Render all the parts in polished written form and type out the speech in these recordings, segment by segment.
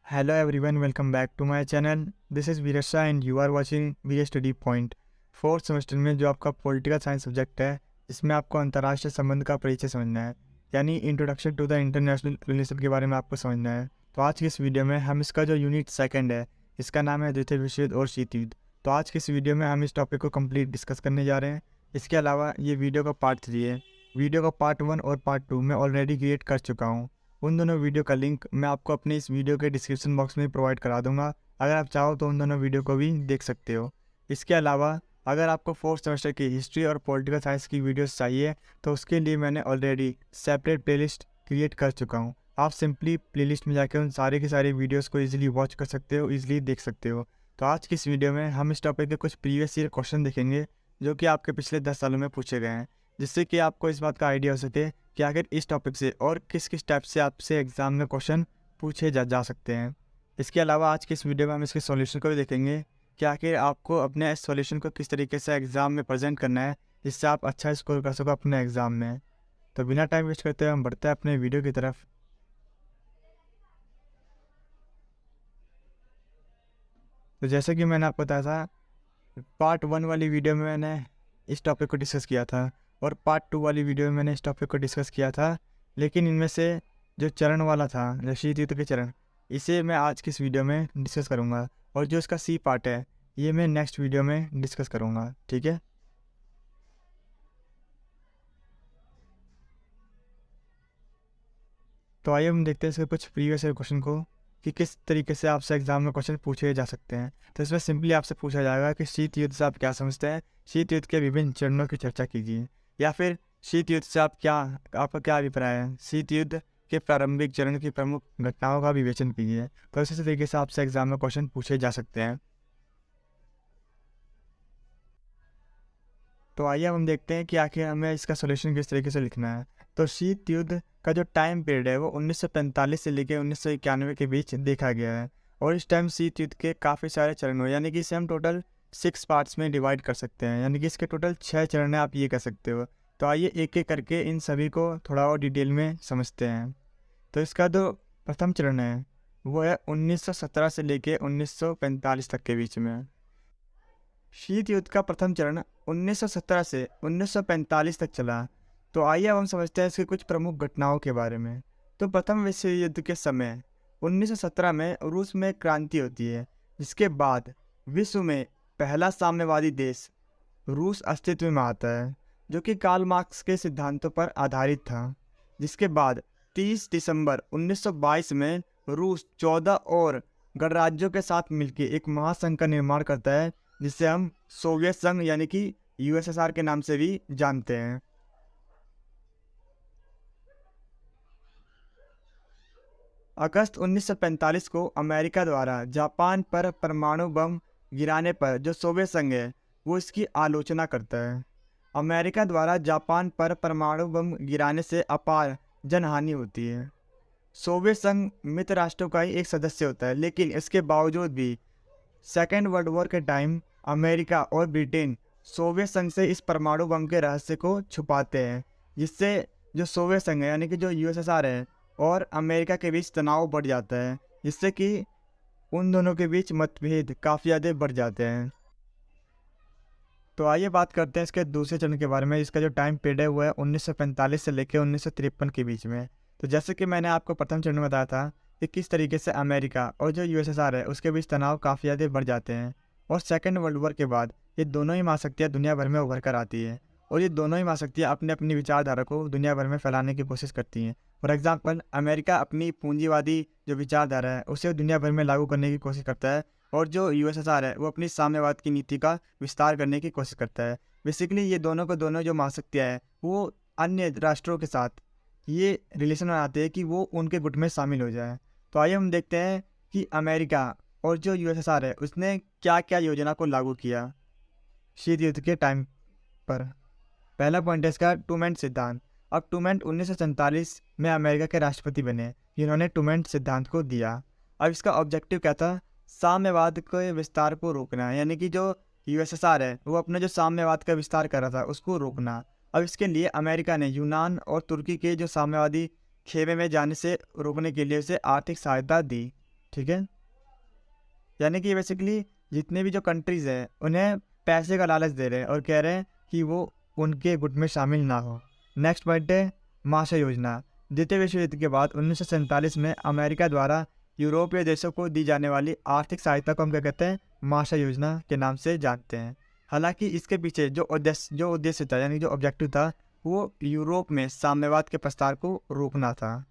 Hello everyone, welcome back to my channel. This is Virasha and you are watching Veer study point. Fourth semester में जो आपका political science subject है, इसमें आपको अंतर्राष्ट्रीय संबंध का परिचय समझना है, यानी introduction to the international relation के बारे में आपको समझना है। तो आज की इस वीडियो में हम इसका जो यूनिट सेकंड है, इसका नाम है द्वितीय विश्व युद्ध और शीत युद्ध। तो आज की इस वीडियो में हम इस टॉपिक को कंप्लीट डिस्कस करने जा रहे हैं। इसके अलावा ये वीडियो का पार्ट 3 है। वीडियो का पार्ट 1 और पार्ट 2 मैं ऑलरेडी क्रिएट कर चुका हूँ। उन दोनों वीडियो का लिंक मैं आपको अपने इस वीडियो के डिस्क्रिप्शन बॉक्स में प्रोवाइड करा दूंगा। अगर आप चाहो तो उन दोनों वीडियो को भी देख सकते हो। इसके अलावा अगर आपको फोर्थ सेमेस्टर की हिस्ट्री और पॉलिटिकल साइंस की वीडियोस चाहिए तो उसके लिए मैंने ऑलरेडी सेपरेट प्लेलिस्ट क्रिएट कर चुका हूँ। आप सिंपली प्लेलिस्ट में जाकर उन सारे की सारी वीडियोस को ईजिली वॉच कर सकते हो, ईजिली देख सकते हो। तो आज की इस वीडियो में हम इस टॉपिक के कुछ प्रीवियस ईयर क्वेश्चन देखेंगे जो कि आपके पिछले 10 सालों में पूछे गए हैं, जिससे कि आपको इस बात का आइडिया हो सके कि आखिर इस टॉपिक से और किस किस टाइप से आपसे एग्जाम में क्वेश्चन पूछे जा सकते हैं। इसके अलावा आज की इस वीडियो में हम इसके सॉल्यूशन को भी देखेंगे कि आखिर आपको अपने इस सॉल्यूशन को किस तरीके से एग्ज़ाम में प्रेजेंट करना है जिससे आप अच्छा स्कोर कर सको अपने एग्ज़ाम में। तो बिना टाइम वेस्ट करते हुए हम बढ़ते हैं अपने वीडियो की तरफ। तो जैसे कि मैंने आपको बताया था, पार्ट 1 वाली वीडियो में मैंने इस टॉपिक को डिस्कस किया था और पार्ट 2 वाली वीडियो में मैंने इस टॉपिक को डिस्कस किया था, लेकिन इनमें से जो चरण वाला था, जो शीत युद्ध के चरण, इसे मैं आज की इस वीडियो में डिस्कस करूँगा और जो इसका सी पार्ट है ये मैं नेक्स्ट वीडियो में डिस्कस करूँगा। ठीक है। तो आइए हम देखते हैं इसके कुछ प्रीवियस ईयर क्वेश्चन को कि किस तरीके से आपसे एग्जाम में क्वेश्चन पूछे जा सकते हैं। तो इसमें सिंपली आपसे पूछा जाएगा कि शीत युद्ध से आप क्या समझते हैं, शीत युद्ध के विभिन्न चरणों की चर्चा कीजिए, या फिर शीत युद्ध से आपका क्या अभिप्राय है, शीत युद्ध के प्रारंभिक चरण की प्रमुख घटनाओं का विवेचन कीजिए। तो इसी तरीके से आपसे एग्जाम में क्वेश्चन पूछे जा सकते हैं। तो आइए हम देखते हैं कि आखिर हमें इसका सोल्यूशन किस तरीके से लिखना है। तो शीत युद्ध का जो टाइम पीरियड है वो 1945 से लेकर 1991 के बीच देखा गया है, और इस टाइम शीत युद्ध के काफ़ी सारे चरण हुए, यानी कि इसे हम टोटल 6 पार्ट्स में डिवाइड कर सकते हैं, यानी कि इसके टोटल 6 चरण हैं, आप ये कह सकते हो। तो आइए एक एक करके इन सभी को थोड़ा और डिटेल में समझते हैं। तो इसका जो प्रथम चरण है वो है 1917 से लेकर 1945 तक के बीच में। शीत युद्ध का प्रथम चरण 1917 से 1945 तक चला। तो आइए अब हम समझते हैं इसके कुछ प्रमुख घटनाओं के बारे में। तो प्रथम विश्व युद्ध के समय 1917 में रूस में क्रांति होती है, जिसके बाद विश्व में पहला साम्यवादी देश रूस अस्तित्व में आता है, जो कि कार्ल मार्क्स के सिद्धांतों पर आधारित था। जिसके बाद 30 दिसंबर 1922 में रूस 14 और गणराज्यों के साथ मिलकर एक महासंघ का निर्माण करता है, जिसे हम सोवियत संघ यानी कि यूएसएसआर के नाम से भी जानते हैं। अगस्त 1945 को अमेरिका द्वारा जापान पर परमाणु बम गिराने पर जो सोवियत संघ है वो इसकी आलोचना करता है। अमेरिका द्वारा जापान पर परमाणु बम गिराने से अपार जनहानि होती है। सोवियत संघ मित्र राष्ट्रों का ही एक सदस्य होता है, लेकिन इसके बावजूद भी सेकेंड वर्ल्ड वॉर के टाइम अमेरिका और ब्रिटेन सोवियत संघ से इस परमाणु बम के रहस्य को छुपाते हैं, जिससे जो सोवियत संघ है यानी कि जो यूएसएसआर है और अमेरिका के बीच तनाव बढ़ जाता है, जिससे कि उन दोनों के बीच मतभेद काफ़ी ज़्यादा बढ़ जाते हैं। तो आइए बात करते हैं इसके दूसरे चरण के बारे में। इसका जो टाइम पीरियड है वो है 1945 से लेकर 1953 के बीच में। तो जैसे कि मैंने आपको प्रथम चरण में बताया था कि किस तरीके से अमेरिका और जो यूएसएसआर है उसके बीच तनाव काफ़ी ज़्यादा बढ़ जाते हैं, और सेकेंड वर्ल्ड वॉर के बाद ये दोनों ही महाशक्तियाँ दुनिया भर में उभर कर आती है, और ये दोनों ही महाशक्तियाँ अपनी अपनी विचारधारा को दुनिया भर में फैलाने की कोशिश करती हैं। फॉर एग्जाम्पल, अमेरिका अपनी पूंजीवादी जो विचारधारा है उसे दुनिया भर में लागू करने की कोशिश करता है, और जो यूएसएसआर है वो अपनी साम्यवाद की नीति का विस्तार करने की कोशिश करता है। बेसिकली ये दोनों को दोनों जो महाशक्तियाँ हैं वो अन्य राष्ट्रों के साथ ये रिलेशन बनाते हैं कि वो उनके गुट में शामिल हो जाए। तो आइए हम देखते हैं कि अमेरिका और जो यूएसएसआर है उसने क्या क्या योजना को लागू किया शीत युद्ध के टाइम पर। पहला पॉइंट है इसका टूमेंट सिद्धांत। अब टूमेंट 1947 में अमेरिका के राष्ट्रपति बने, जिन्होंने टूमेंट सिद्धांत को दिया। अब इसका ऑब्जेक्टिव क्या था, साम्यवाद के विस्तार को रोकना, यानी कि जो यूएसएसआर है वो अपने जो साम्यवाद का विस्तार कर रहा था उसको रोकना। अब इसके लिए अमेरिका ने यूनान और तुर्की के जो साम्यवादी खेमे में जाने से रोकने के लिए उसे आर्थिक सहायता दी। ठीक है। यानी कि बेसिकली जितने भी जो कंट्रीज़ हैं उन्हें पैसे का लालच दे रहे हैं और कह रहे हैं कि वो उनके गुट में शामिल ना हो। नेक्स्ट पॉइंट है माशा योजना। द्वितीय विश्व युद्ध के बाद 1947 में अमेरिका द्वारा यूरोपीय देशों को दी जाने वाली आर्थिक सहायता को हम क्या कहते हैं, माशा योजना के नाम से जानते हैं। हालांकि इसके पीछे जो उद्देश्य था, यानी जो ऑब्जेक्टिव था, वो यूरोप में साम्यवाद के प्रसार को रोकना था।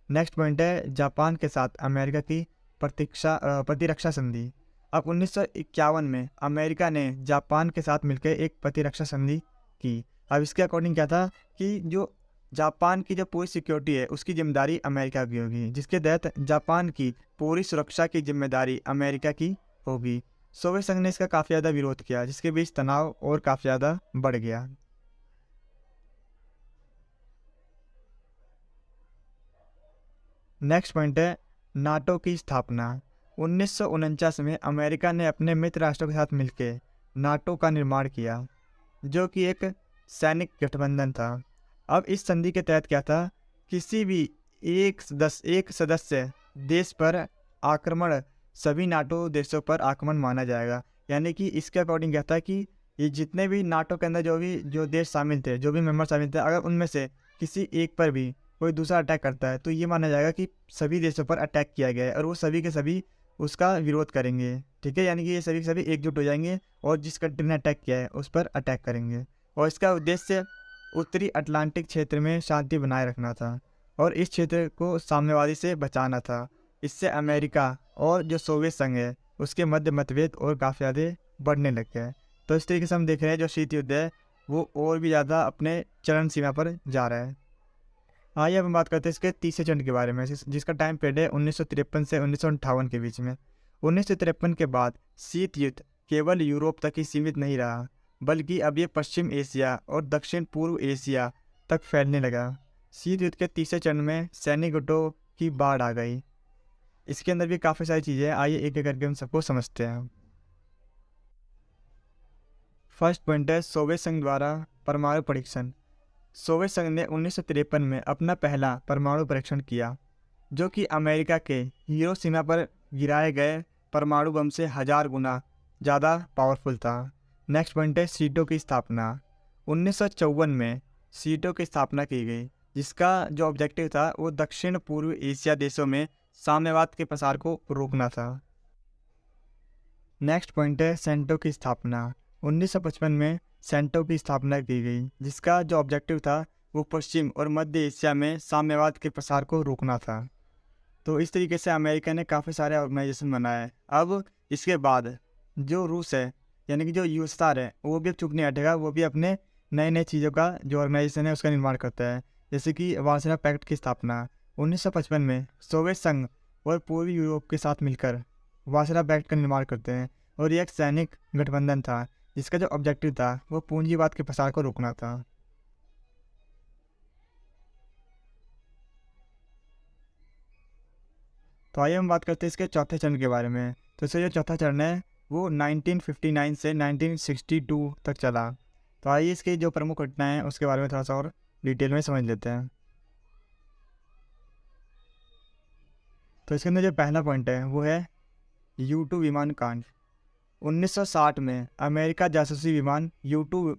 नेक्स्ट पॉइंट है जापान के साथ अमेरिका की प्रतिरक्षा संधि। अब 1951 में अमेरिका ने जापान के साथ मिलकर एक प्रतिरक्षा संधि की। अब इसके अकॉर्डिंग क्या था कि जो जापान की जो पूरी सिक्योरिटी है उसकी जिम्मेदारी अमेरिका की होगी, जिसके तहत जापान की पूरी सुरक्षा की जिम्मेदारी अमेरिका की होगी। सोवियत संघ ने इसका काफ़ी ज़्यादा विरोध किया, जिसके बीच तनाव और काफ़ी ज़्यादा बढ़ गया। नेक्स्ट पॉइंट है नाटो की स्थापना। 1949 में अमेरिका ने अपने मित्र राष्ट्रों के साथ मिलकर नाटो का निर्माण किया, जो कि एक सैनिक गठबंधन था। अब इस संधि के तहत क्या था, किसी भी एक सदस्य देश पर आक्रमण सभी नाटो देशों पर आक्रमण माना जाएगा। यानी कि इसके अकॉर्डिंग क्या था कि ये जितने भी नाटो के अंदर जो देश शामिल थे, जो भी मेंबर शामिल थे, अगर उनमें से किसी एक पर भी कोई दूसरा अटैक करता है तो ये माना जाएगा कि सभी देशों पर अटैक किया गया है और वो सभी के सभी उसका विरोध करेंगे। ठीक है, यानी कि ये सभी के सभी एकजुट हो जाएंगे और जिस कंट्री ने अटैक किया है उस पर अटैक करेंगे। और इसका उद्देश्य उत्तरी अटलांटिक क्षेत्र में शांति बनाए रखना था और इस क्षेत्र को साम्यवादी से बचाना था। इससे अमेरिका और जो सोवियत संघ है उसके मध्य मतभेद और काफ़ी ज़्यादा बढ़ने लग गए। तो इस तरीके से हम देख रहे हैं जो शीत युद्ध है वो और भी ज़्यादा अपने चरम सीमा पर जा रहा है। आइए अब हम बात करते हैं इसके तीसरे चरण के बारे में, जिसका टाइम पीरियड है 1953 से 1958 के बीच में। 1953 के बाद शीत युद्ध केवल यूरोप तक ही सीमित नहीं रहा, बल्कि अब ये पश्चिम एशिया और दक्षिण पूर्व एशिया तक फैलने लगा। शीत युद्ध के तीसरे चरण में सैन्य गुटों की बाढ़ आ गई। इसके अंदर भी काफ़ी सारी चीज़ें, आइए एक एक करके हम सबको समझते हैं। फर्स्ट पॉइंट है सोवियत संघ द्वारा परमाणु परीक्षण। सोवियत संघ ने 1953 में अपना पहला परमाणु परीक्षण किया, जो कि अमेरिका के हिरोशिमा पर गिराए गए परमाणु बम से 1000 गुना ज़्यादा पावरफुल था। नेक्स्ट पॉइंट है सीटों की स्थापना। 1954 में सीटों की स्थापना की गई, जिसका जो ऑब्जेक्टिव था वो दक्षिण पूर्व एशिया देशों में साम्यवाद के प्रसार को रोकना था। नेक्स्ट पॉइंट है सेंटो की स्थापना। 1955 में सेंटो की स्थापना की गई, जिसका जो ऑब्जेक्टिव था वो पश्चिम और मध्य एशिया में साम्यवाद के प्रसार को रोकना था। तो इस तरीके से अमेरिका ने काफ़ी सारे ऑर्गेनाइजेशन बनाए। अब इसके बाद जो रूस है, यानी कि जो यूएसआर है, वो भी अब चुप नहीं हटेगा, वो भी अपने नए नए चीज़ों का जो ऑर्गेनाइजेशन है उसका निर्माण करता है। जैसे कि वार्सो पैक्ट की स्थापना 1955 में सोवियत संघ और पूर्वी यूरोप के साथ मिलकर वार्सो पैक्ट का निर्माण करते हैं और यह एक सैनिक गठबंधन था, जिसका जो ऑब्जेक्टिव था वो पूंजीवाद के प्रसार को रोकना था। तो आइए हम बात करते हैं इसके चौथे चरण के बारे में। तो इसका जो चौथा चरण है वो 1959 से 1962 तक चला। तो आइए इसकी जो प्रमुख घटनाएं हैं उसके बारे में थोड़ा सा और डिटेल में समझ लेते हैं। तो इसके अंदर जो पहला पॉइंट है वो है U-2 विमान कांड। 1960 में अमेरिका जासूसी विमान U-2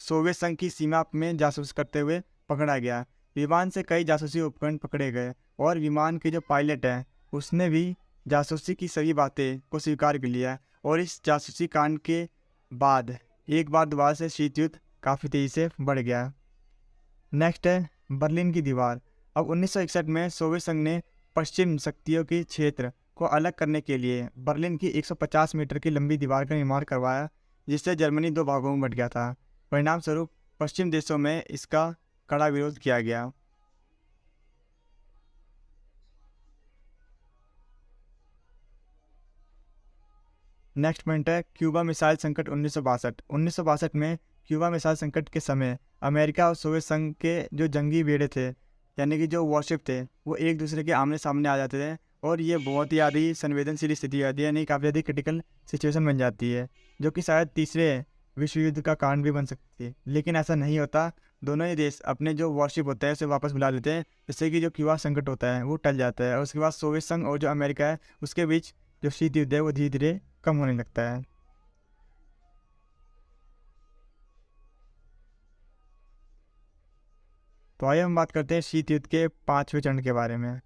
सोवियत संघ की सीमा में जासूस करते हुए पकड़ा गया। विमान से कई जासूसी उपकरण पकड़े गए और विमान के जो पायलट है उसने भी जासूसी की सभी बातें को स्वीकार कर लिया। और इस जासूसी कांड के बाद एक बार दोबारा से शीत युद्ध काफ़ी तेज़ी से बढ़ गया। नेक्स्ट है बर्लिन की दीवार। अब 1961 में सोवियत संघ ने पश्चिम शक्तियों के क्षेत्र को अलग करने के लिए बर्लिन की 150 मीटर की लंबी दीवार का निर्माण करवाया, जिससे जर्मनी दो भागों में बंट गया था। परिणाम स्वरूप पश्चिम देशों में इसका कड़ा विरोध किया गया। नेक्स्ट पॉइंट है क्यूबा मिसाइल संकट 1962। 1962 में क्यूबा मिसाइल संकट के समय अमेरिका और सोवियत संघ के जो जंगी बेड़े थे, यानी कि जो वॉरशिप थे, वो एक दूसरे के आमने सामने आ जाते थे और ये बहुत ही ज़्यादा संवेदनशील स्थिति हो जाती है, यानी काफ़ी ज़्यादा क्रिटिकल सिचुएशन बन जाती है, जो कि शायद तीसरे विश्व युद्ध का कारण भी बन सकती थी, लेकिन ऐसा नहीं होता। दोनों ही देश अपने जो वॉरशिप होता है उसे वापस बुला लेते हैं, जिससे कि जो क्यूबा संकट होता है वो टल जाता है, और उसके बाद सोवियत संघ और जो अमेरिका है उसके बीच जो शीत युद्ध है वो धीरे धीरे कम होने लगता है। तो आइए हम बात करते हैं शीत युद्ध के 5वें चरण के बारे में।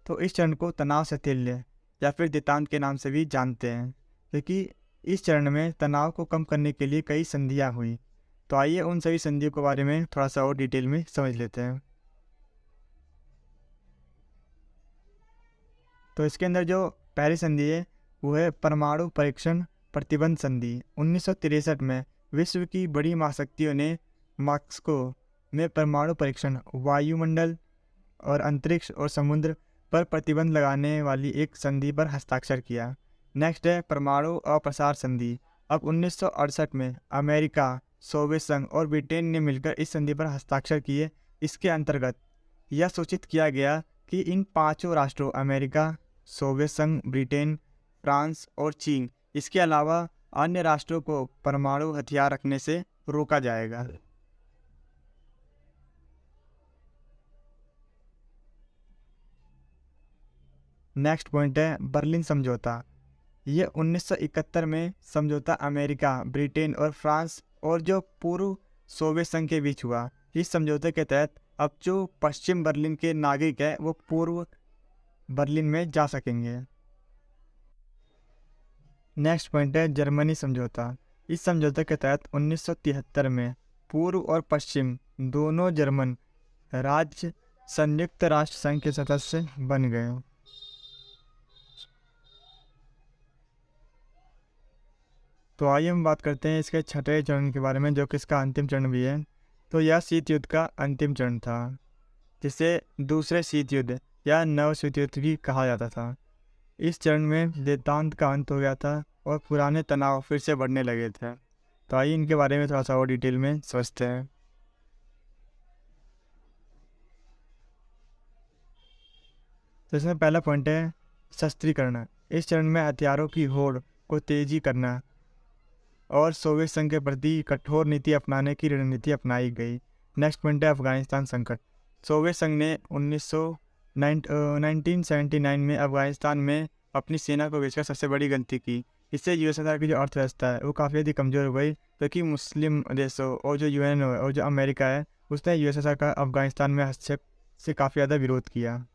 तो इस चरण को तनाव शैथिल्य या फिर देतांत के नाम से भी जानते हैं, क्योंकि इस चरण में तनाव को कम करने के लिए कई संधियाँ हुई। तो आइए उन सभी संधियों के बारे में थोड़ा सा और डिटेल में समझ लेते हैं। तो इसके अंदर जो पहली संधि है वो है परमाणु परीक्षण प्रतिबंध संधि। 1963 में विश्व की बड़ी महाशक्तियों ने मॉस्को में परमाणु परीक्षण, वायुमंडल और अंतरिक्ष और समुद्र पर प्रतिबंध लगाने वाली एक संधि पर हस्ताक्षर किया। नेक्स्ट है परमाणु अप्रसार संधि। अब 1968 में अमेरिका, सोवियत संघ और ब्रिटेन ने मिलकर इस संधि पर हस्ताक्षर किए। इसके अंतर्गत यह सूचित किया गया कि इन पांचों राष्ट्रों अमेरिका, सोवियत संघ, ब्रिटेन, फ्रांस और चीन, इसके अलावा अन्य राष्ट्रों को परमाणु हथियार रखने से रोका जाएगा। नेक्स्ट पॉइंट है बर्लिन समझौता। ये 1971 में समझौता अमेरिका, ब्रिटेन और फ्रांस और जो पूर्व सोवियत संघ के बीच हुआ। इस समझौते के तहत अब जो पश्चिम बर्लिन के नागरिक हैं वो पूर्व बर्लिन में जा सकेंगे। नेक्स्ट पॉइंट है जर्मनी समझौता। इस समझौते के तहत 1973 में पूर्व और पश्चिम दोनों जर्मन राज्य संयुक्त राष्ट्र संघ के सदस्य बन गए। तो आइए हम बात करते हैं इसके छठे चरण के बारे में, जो कि इसका अंतिम चरण भी है। तो यह शीत युद्ध का अंतिम चरण था, जिसे दूसरे शीत युद्ध या नव शीत युद्ध भी कहा जाता था। इस चरण में देतांत का अंत हो गया था और पुराने तनाव फिर से बढ़ने लगे थे। तो आइए इनके बारे में थोड़ा सा और डिटेल में समझते हैं। तो इसमें पहला पॉइंट है शस्त्रीकरण। इस चरण में हथियारों की होड़ को तेजी करना और सोवियत संघ के प्रति कठोर नीति अपनाने की रणनीति अपनाई गई। नेक्स्ट पॉइंट है अफगानिस्तान संकट। सोवियत संघ ने 1979 में अफगानिस्तान में अपनी सेना को भेजकर सबसे बड़ी गलती की। इससे यूएसएसआर की जो अर्थव्यवस्था है वो काफ़ी अधिक कमज़ोर हो गई, क्योंकि मुस्लिम देशों और जो यूएन और जो अमेरिका है उसने यूएसएसआर का अफगानिस्तान में हस्तक्षेप से काफ़ी ज़्यादा विरोध किया।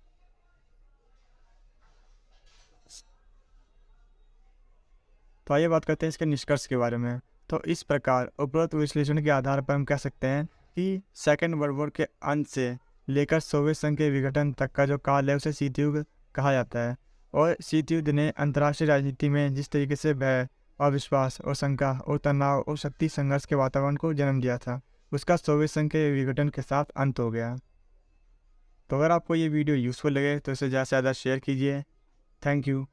तो आइए बात करते हैं इसके निष्कर्ष के बारे में। तो इस प्रकार उपरोक्त विश्लेषण के आधार पर हम कह सकते हैं कि सेकेंड वर्ल्ड वॉर के अंत से लेकर सोवियत संघ के विघटन तक का जो काल है उसे शीत युग कहा जाता है। और शीत युद्ध ने अंतर्राष्ट्रीय राजनीति में जिस तरीके से भय, अविश्वास और शंका और तनाव और शक्ति संघर्ष के वातावरण को जन्म दिया था, उसका सोवियत संघ के विघटन के साथ अंत हो गया। तो अगर आपको ये वीडियो यूज़फुल लगे तो इसे ज़्यादा से ज़्यादा शेयर कीजिए। Thank you.